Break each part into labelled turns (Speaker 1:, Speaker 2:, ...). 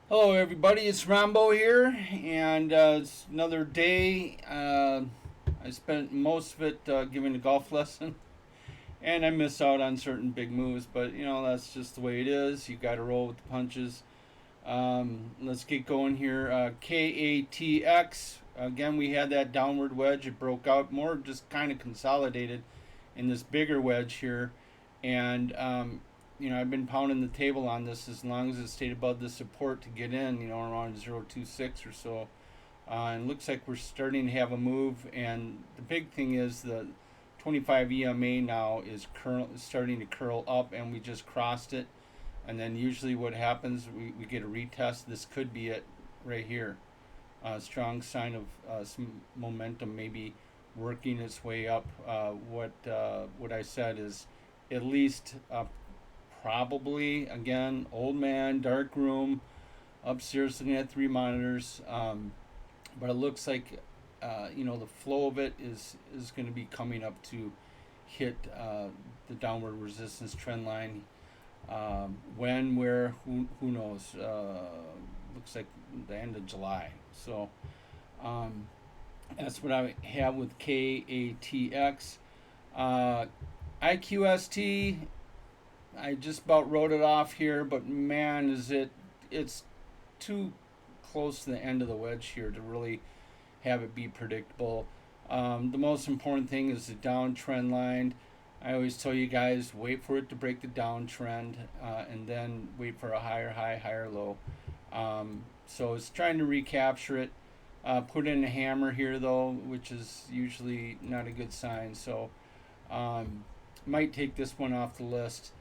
Speaker 1: Hello, everybody. It's Rombo here, and it's another day. I spent most of it giving a golf lesson, and I miss out on certain big moves, but that's just the way it is. You got to roll with the punches. Let's get going here. KATX. Again, we had that downward wedge. It broke out more, just kind of consolidated in this bigger wedge here, and I've been pounding the table on this as long as it stayed above the support to get in, around 0.26 or so. And it looks like we're starting to have a move. And the big thing is the 25 EMA now is starting to curl up, and we just crossed it. And then usually what happens, we get a retest. This could be it right here. Strong sign of some momentum maybe working its way up. What I said is at least probably, again, old man, dark room, upstairs looking at 3 monitors. But it looks like the flow of it is going to be coming up to hit the downward resistance trend line. When, where, who knows? Looks like the end of July. So that's what I have with KATX. IQST, I just about wrote it off here, but man, it's too close to the end of the wedge here to really have it be predictable. The most important thing is the downtrend line. I always tell you guys, wait for it to break the downtrend, and then wait for a higher high, higher low. So it's trying to recapture it. Put in a hammer here though, which is usually not a good sign. So might take this one off the list.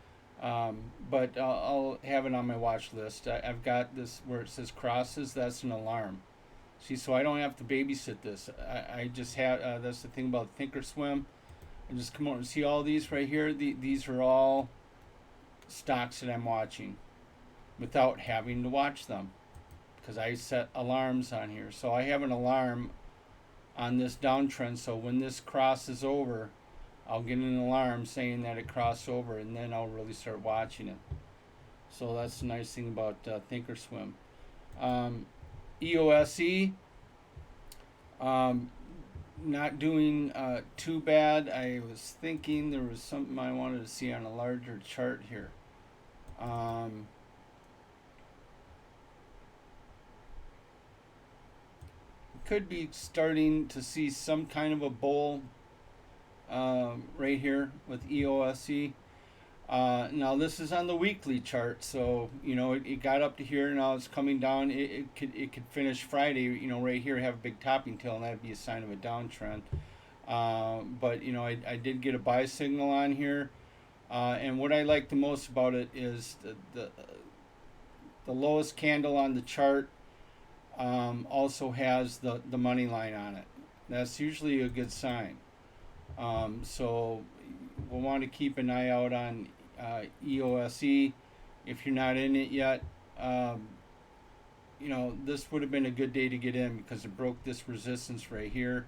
Speaker 1: But I'll have it on my watch list. I've got this where it says crosses. That's an alarm. See, so I don't have to babysit this. I just have. That's the thing about Thinkorswim. I just come over and see all these right here. These are all stocks that I'm watching without having to watch them because I set alarms on here. So I have an alarm on this downtrend. So when this crosses over, I'll get an alarm saying that it crossed over, and then I'll really start watching it. So that's the nice thing about Thinkorswim. EOSE, not doing too bad. I was thinking there was something I wanted to see on a larger chart here. Could be starting to see some kind of a bull right here with EOSE. Now this is on the weekly chart, so it got up to here. Now it's coming down. It could finish Friday, right here, have a big topping tail, and that'd be a sign of a downtrend. But I did get a buy signal on here, and what I like the most about it is the lowest candle on the chart also has the money line on it. That's usually a good sign. So we'll want to keep an eye out on EOSE. If you're not in it yet, this would have been a good day to get in because it broke this resistance right here.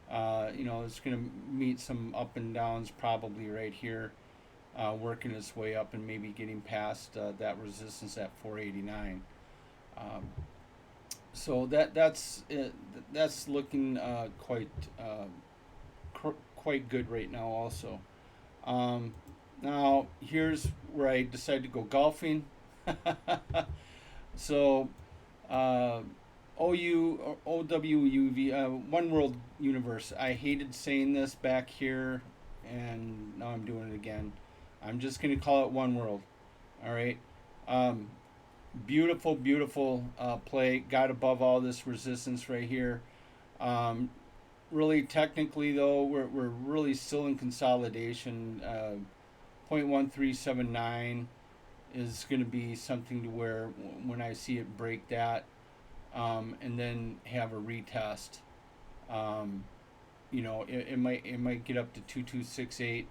Speaker 1: It's going to meet some up and downs probably right here, working its way up and maybe getting past that resistance at 489. So that's looking quite good right now also. Now here's where I decided to go golfing. So OWUV, One World Universe. I hated saying this back here, and now I'm doing it again. I'm just going to call it One World. All right. Beautiful, beautiful play. Got above all this resistance right here. Really, technically, though, we're really still in consolidation. 0.1379 is going to be something to where when I see it break that, and then have a retest, it might get up to 2268,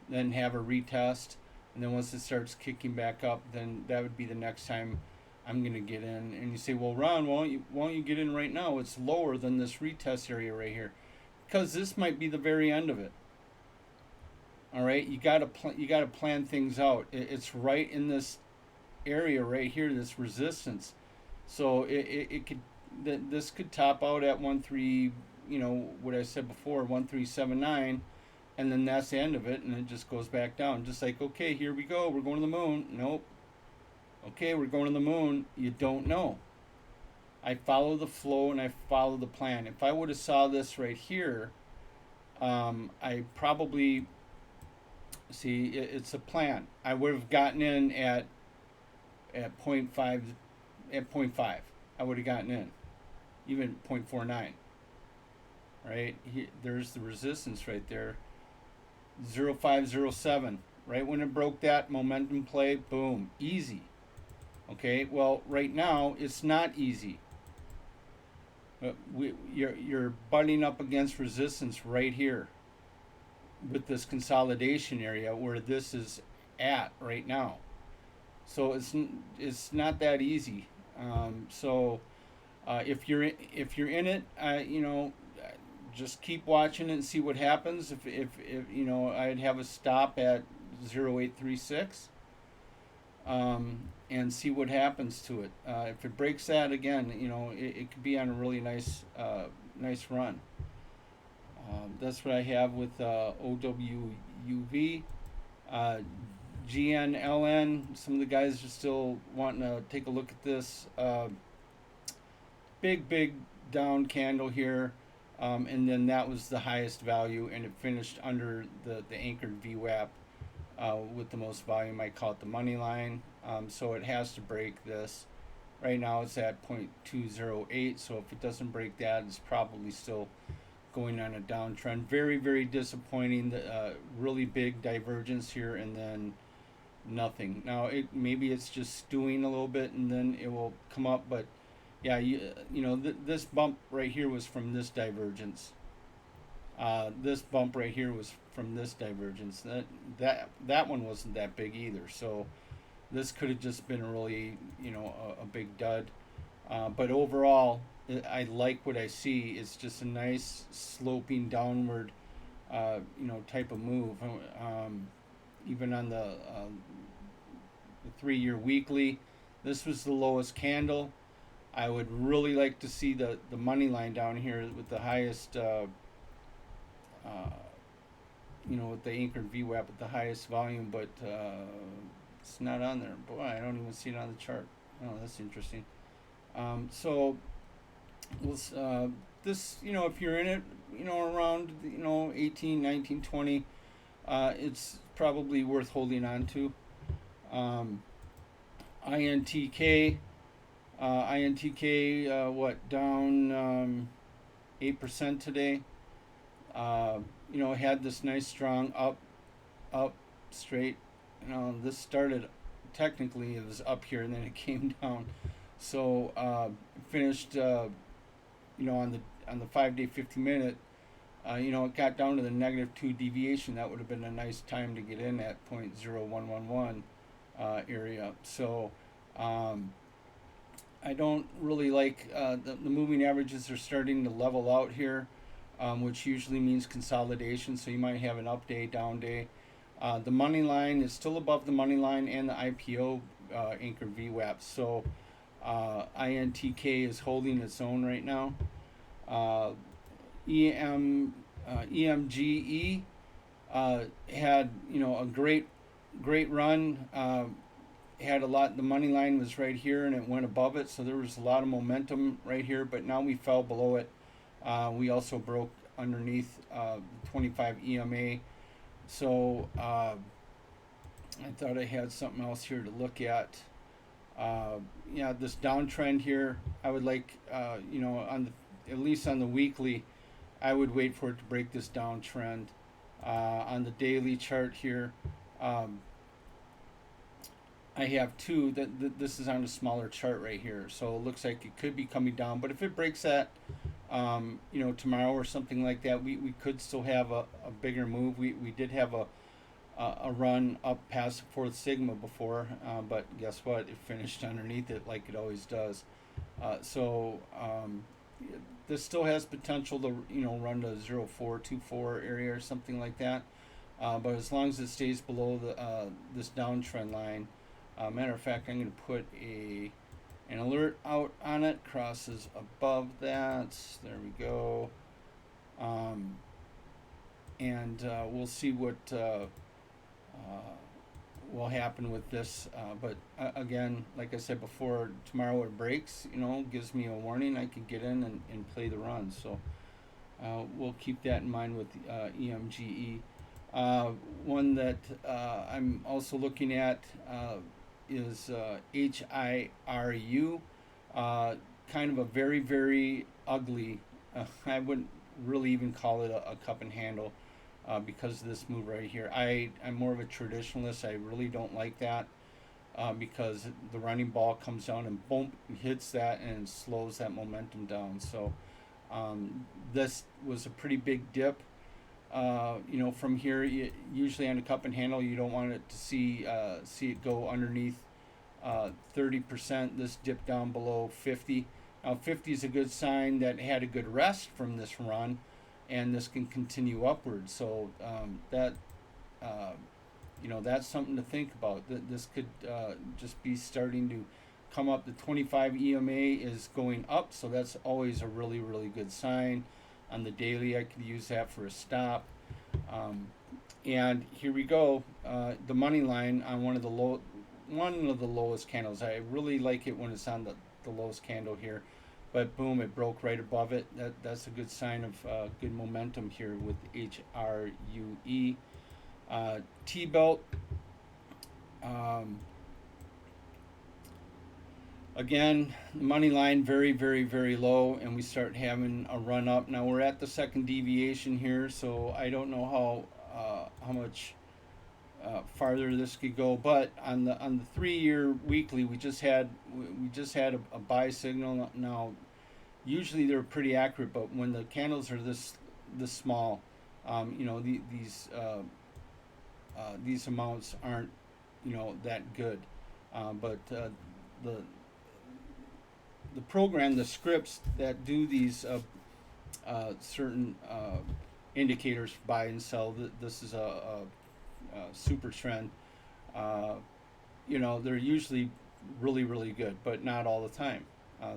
Speaker 1: then have a retest, and then once it starts kicking back up, then that would be the next time I'm going to get in. And you say, well, Ron, why don't you get in right now? It's lower than this retest area right here, because this might be the very end of it. All right, you got to plan things out. It's right in this area right here, this resistance. So it could, this could top out at 13, what I said before, 1379, and then that's the end of it, and it just goes back down. Just like, okay, here we go, we're going to the moon. Nope. Okay, we're going to the moon. You don't know. I follow the flow and I follow the plan. If I would have saw this right here, I probably see it's a plan. I would have gotten in at point 0.5, at point 0.5. I would have gotten in, even 0.49. Right, there's the resistance right there, 0.507. Right when it broke that momentum play, boom, easy. Okay, well, right now it's not easy. You're butting up against resistance right here with this consolidation area where this is at right now. So it's not that easy. If you're in it, just keep watching it and see what happens. If I'd have a stop at 0.836. And see what happens to it. If it breaks that again, it could be on a really nice run. That's what I have with OWUV. GNLN, some of the guys are still wanting to take a look at this. Big down candle here. And then that was the highest value, and it finished under the anchored VWAP. With the most volume, I call it the money line. So it has to break this. Right now it's at 0.208, so if it doesn't break that, it's probably still going on a downtrend. Very disappointing. Really big divergence here, and then nothing. Now maybe it's just stewing a little bit, and then it will come up. But yeah, this bump right here was from this divergence. This bump right here was from this divergence. That one wasn't that big either. So this could have just been really, a big dud. But overall, I like what I see. It's just a nice sloping downward, type of move. Even on the 3-year weekly, this was the lowest candle. I would really like to see the money line down here with the highest. With the anchored VWAP at the highest volume, but it's not on there. Boy, I don't even see it on the chart. Oh, that's interesting. So this, if you're in it, around, 18, 19, 20, it's probably worth holding on to. INTK, down 8% today. Had this nice strong up straight. This started, technically it was up here and then it came down. So finished, on the 5-day 50-minute. It got down to the -2 deviation. That would have been a nice time to get in at 0.0111 area. So I don't really like the moving averages are starting to level out here. Which usually means consolidation, so you might have an up day, down day. The money line is still above the money line and the IPO anchor VWAP, so INTK is holding its own right now. EMGE had a great run. Had a lot. The money line was right here, and it went above it, so there was a lot of momentum right here. But now we fell below it. We also broke underneath 25 EMA. So I thought I had something else here to look at. This downtrend here, I would like, at least on the weekly, I would wait for it to break this downtrend. On the daily chart here, I have two. This is on a smaller chart right here, so it looks like it could be coming down. But if it breaks that, tomorrow or something like that, we could still have a bigger move. We did have a run up past fourth sigma before, but guess what? It finished underneath it like it always does. This still has potential to run to 0.424 area or something like that. But as long as it stays below this downtrend line, matter of fact, I'm going to put an alert out on it, crosses above that. There we go. And we'll see what will happen with this. But again, like I said before, tomorrow it breaks, gives me a warning. I can get in and play the run. So we'll keep that in mind with EMGE. One that I'm also looking at is HIRU. Kind of a very, very ugly, I wouldn't really even call it a cup and handle because of this move right here. I'm more of a traditionalist. I really don't like that because the running ball comes down and boom, hits that and slows that momentum down. So this was a pretty big dip. From here, usually on a cup and handle, you don't want it to see it go underneath 30%. This dip down below 50. Now 50 is a good sign that it had a good rest from this run, and this can continue upward. So that's something to think about. This could just be starting to come up. The 25 EMA is going up, so that's always a really, really good sign. On the daily, I could use that for a stop. And here we go. The money line on one of the lowest candles. I really like it when it's on the lowest candle here, but boom, it broke right above it. That's a good sign of good momentum here with HRUE. T-belt. Again, the money line very, very, very low, and we start having a run up. Now we're at the second deviation here, so I don't know how much farther this could go. But on the 3-year weekly, we just had a buy signal. Now, usually they're pretty accurate, but when the candles are this small, these amounts aren't that good. But the program, the scripts that do these certain indicators, buy and sell. This is a super trend. They're usually really, really good, but not all the time.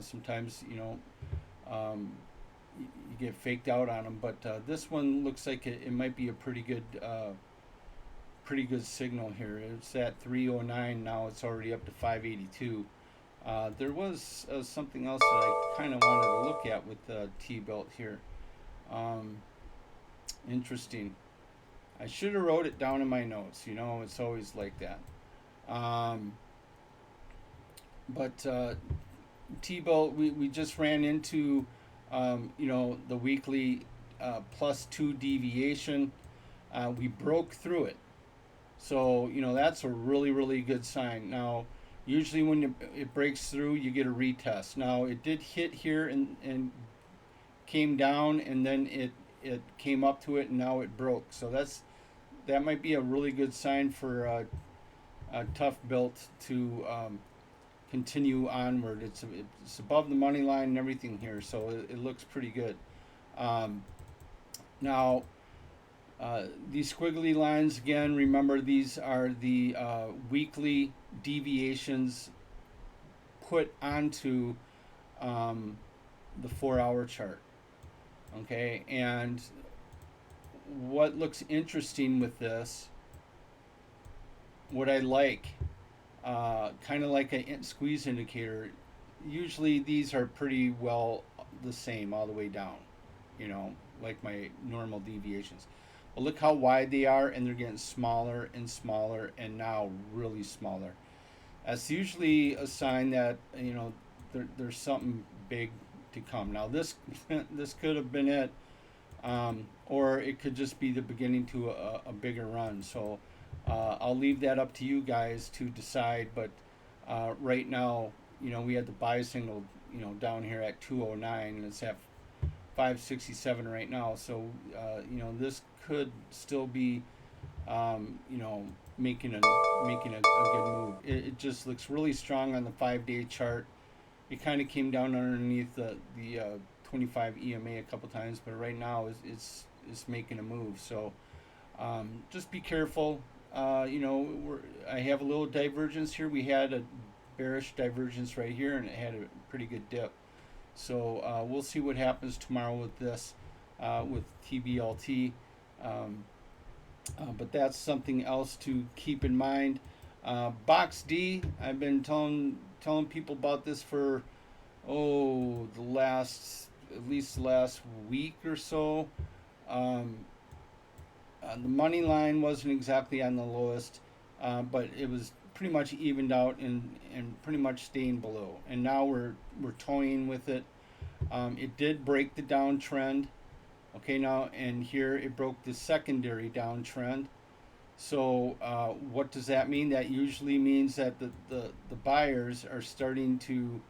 Speaker 1: Sometimes you get faked out on them. But this one looks like it might be a pretty good signal here. It's at 309 now. It's already up to 582. There was something else that I kind of wanted to look at with the T-belt here. Interesting. I should have wrote it down in my notes. It's always like that. But T-belt, we just ran into, the weekly +2 deviation. We broke through it. So, that's a really, really good sign. Now, usually when it breaks through, you get a retest. Now, it did hit here and came down, and then it came up to it, and now it broke. So that might be a really good sign for a tough belt to continue onward. It's above the money line and everything here, so it looks pretty good. Now, these squiggly lines, again, remember these are the weekly deviations put onto the 4-hour chart. Okay, and what looks interesting with this, what I like, kind of like a squeeze indicator, usually these are pretty well the same all the way down, like my normal deviations. But look how wide they are, and they're getting smaller and smaller, and now really smaller. That's usually a sign that there's something big to come. Now this could have been it, or it could just be the beginning to a bigger run. So I'll leave that up to you guys to decide. But right now, we had the buy signal, down here at 209, and it's at 567 right now. So this could still be making a good move. It just looks really strong on the 5-day chart. It kind of came down underneath the 25 EMA a couple times, but right now it's making a move. So just be careful. I have a little divergence here. We had a bearish divergence right here, and it had a pretty good dip. So we'll see what happens tomorrow with this, with TBLT. Um, but that's something else to keep in mind. Box D, I've been telling people about this for the last, at least the last week or so. Um, the money line wasn't exactly on the lowest, but it was pretty much evened out and pretty much staying below. And now we're toying with it. It did break the downtrend. Okay, now and here it broke the secondary downtrend. So what does that mean? That usually means that the buyers are starting to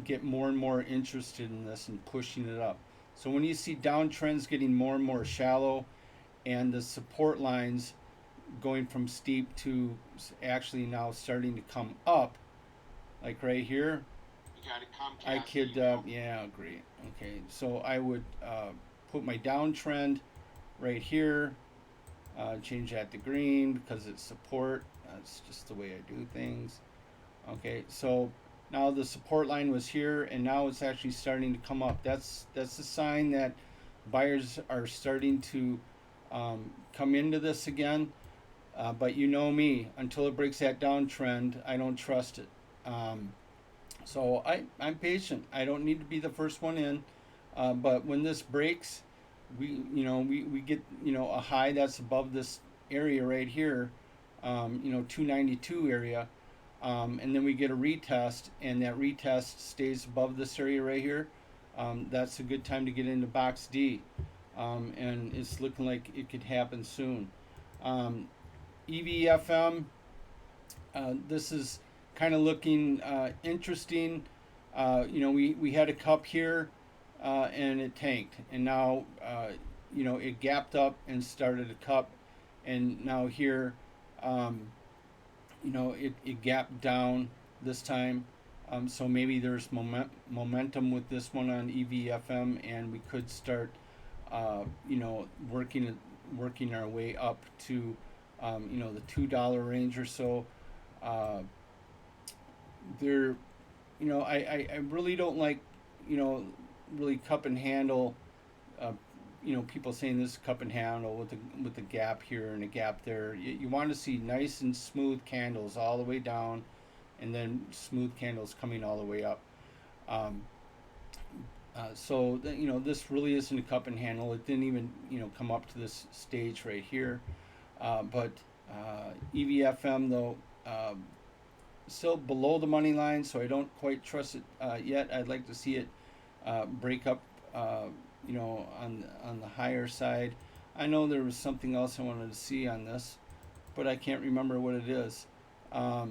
Speaker 1: get more and more interested in this and pushing it up. So when you see downtrends getting more and more shallow and the support lines going from steep to actually now starting to come up, like right here, I could, yeah, great. Okay, so I would put my downtrend right here, change that to green because it's support. That's just the way I do things. Okay, so now the support line was here, and now it's actually starting to come up. That's a sign that buyers are starting to come into this again. But you know me, until it breaks that downtrend, I don't trust it. So I'm patient. I don't need to be the first one in. But when this breaks, we get a high that's above this area right here, 292 area, and then we get a retest, and that retest stays above this area right here. That's a good time to get into box D, and it's looking like it could happen soon. EVFM, this is kind of looking interesting. We had a cup here, and it tanked, and now it gapped up and started a cup, and now here, it gapped down this time. So maybe there's momentum with this one on EVFM, and we could start, working our way up to, the $2 range or so. There, I really don't like, really cup and handle. People saying this cup and handle with the gap here and a gap there. You want to see nice and smooth candles all the way down, and then smooth candles coming all the way up. This really isn't a cup and handle. It didn't even come up to this stage right here. But EVFM though, still below the money line, so I don't quite trust it yet. I'd like to see it break up, on the higher side. I know there was something else I wanted to see on this, but I can't remember what it is. Now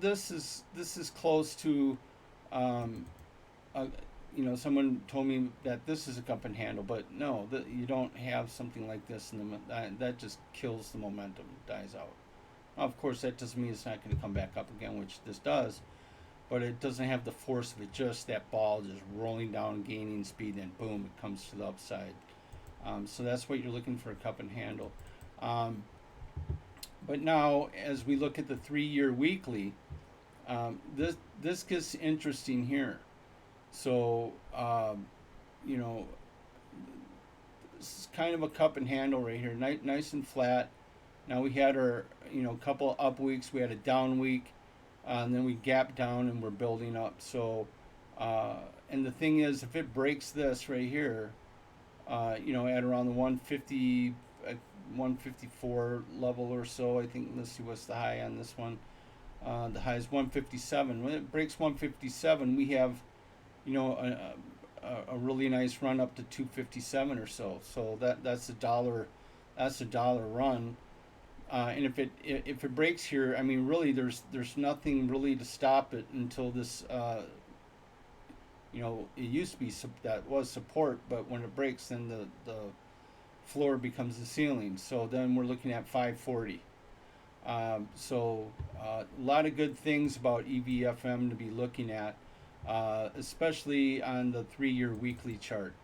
Speaker 1: this is close to, someone told me that this is a cup and handle, but no, you don't have something like this in that just kills the momentum, dies out. Now, of course, that doesn't mean it's not going to come back up again, which this does, but it doesn't have the force of it, just that ball just rolling down, gaining speed, and boom, it comes to the upside. So that's what you're looking for, a cup and handle. But now, as we look at the 3-year weekly, this gets interesting here. So, this is kind of a cup and handle right here, nice and flat. Now we had our, couple up weeks. We had a down week, and then we gapped down, and we're building up. So, and the thing is, if it breaks this right here, at around the 150, 154 level or so, I think. Let's see what's the high on this one. The high is 157. When it breaks 157, we have, a really nice run up to 257 or so. So that's a dollar. That's a dollar run. And if it breaks here, I mean, really, there's nothing really to stop it until this. It used to be that was support, but when it breaks, then the floor becomes the ceiling. So then we're looking at 540. So a lot of good things about EVFM to be looking at, especially on the 3-year weekly chart.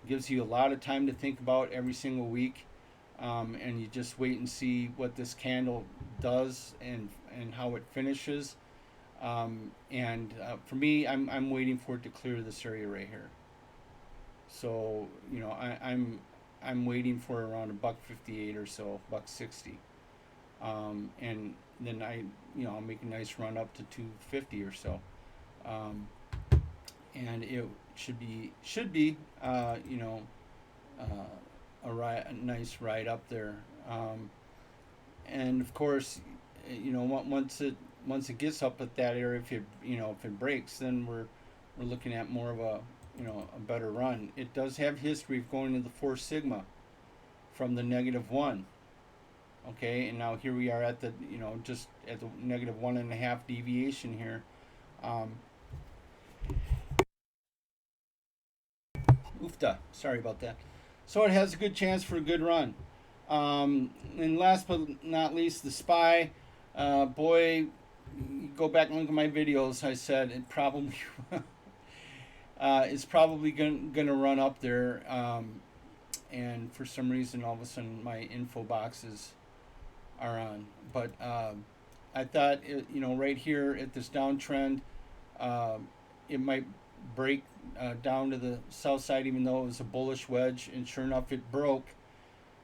Speaker 1: Gives you a lot of time to think about every single week. and you just wait and see what this candle does and how it finishes. For me, I'm waiting for it to clear this area right here. So I'm waiting for around a $1.58 or so, $1.60, and then I'll make a nice run up to 250 or so, and it should be a nice ride up there, and of course, once it gets up at that area, if it breaks, then we're looking at more of a better run. It does have history of going to the 4 sigma from the -1. Okay, and now here we are at the just at the -1.5 deviation here. Oofta, sorry about that. So it has a good chance for a good run. And last but not least, the SPY. Boy, go back and look at my videos. I said it probably it's probably going to run up there. And for some reason, all of a sudden, my info boxes are on. But I thought, right here at this downtrend, it might break down to the south side, even though it was a bullish wedge. And sure enough, it broke.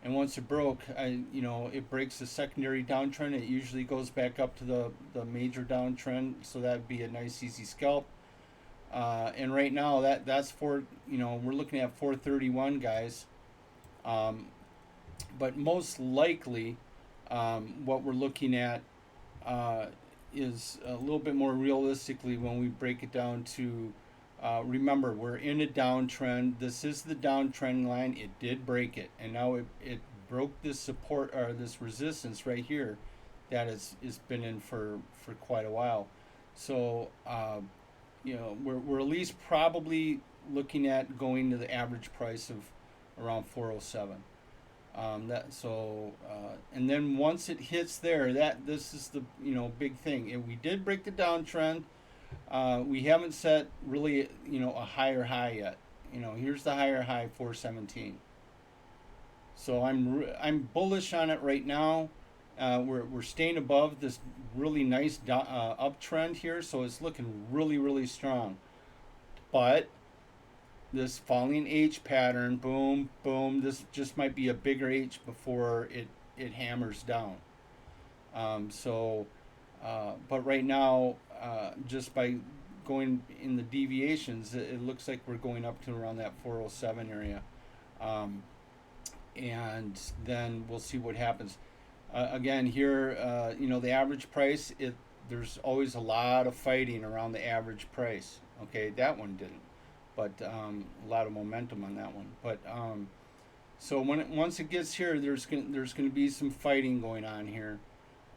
Speaker 1: And once it broke, it breaks the secondary downtrend. It usually goes back up to the major downtrend, so that'd be a nice easy scalp. And right now, that's for we're looking at 431, guys. But most likely, what we're looking at is a little bit more realistically when we break it down to. Remember, we're in a downtrend. This is the downtrend line. It did break it, and now it broke this support or this resistance right here that it's been in for quite a while. So we're at least probably looking at going to the average price of around 407. And then once it hits there, this is the big thing. We did break the downtrend. We haven't set really a higher high yet. Here's the higher high, 417. So I'm bullish on it right now. We're staying above this really nice uptrend here, so it's looking really, really strong. But this falling H pattern, boom, boom, this just might be a bigger H before it hammers down. But right now, just by going in the deviations, it looks like we're going up to around that 407 area. And then we'll see what happens. Again, here, the average price, there's always a lot of fighting around the average price. Okay, that one didn't. But a lot of momentum on that one. But so once it gets here, there's going to be some fighting going on here.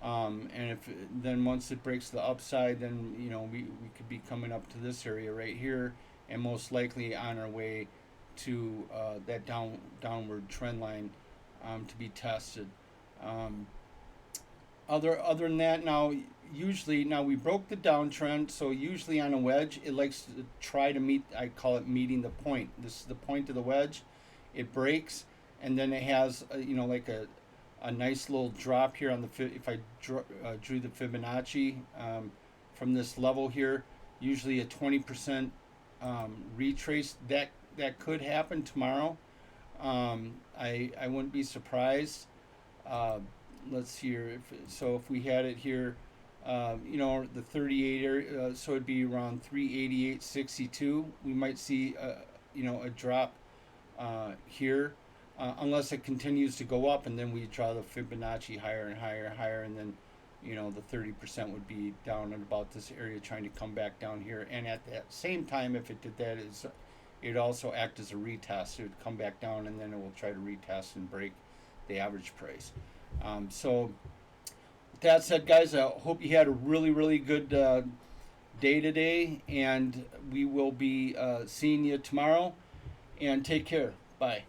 Speaker 1: And then once it breaks the upside, then we could be coming up to this area right here, and most likely on our way to that downward trend line to be tested. Other than that, now we broke the downtrend, so usually on a wedge it likes to try to meet. I call it meeting the point. This is the point of the wedge. It breaks, and then it has like a nice little drop here on the if I drew the Fibonacci from this level here, usually a 20% retrace. That could happen tomorrow. I wouldn't be surprised. Let's see here. If we had it here, the 38 area, so it'd be around 388.62. We might see a drop here. Unless it continues to go up, and then we draw the Fibonacci higher and higher and higher, and then the 30% would be down at about this area trying to come back down here. And at that same time, if it did that, it'd also act as a retest. It would come back down, and then it will try to retest and break the average price. So with that said, guys, I hope you had a really, really good day today, and we will be seeing you tomorrow, and take care. Bye.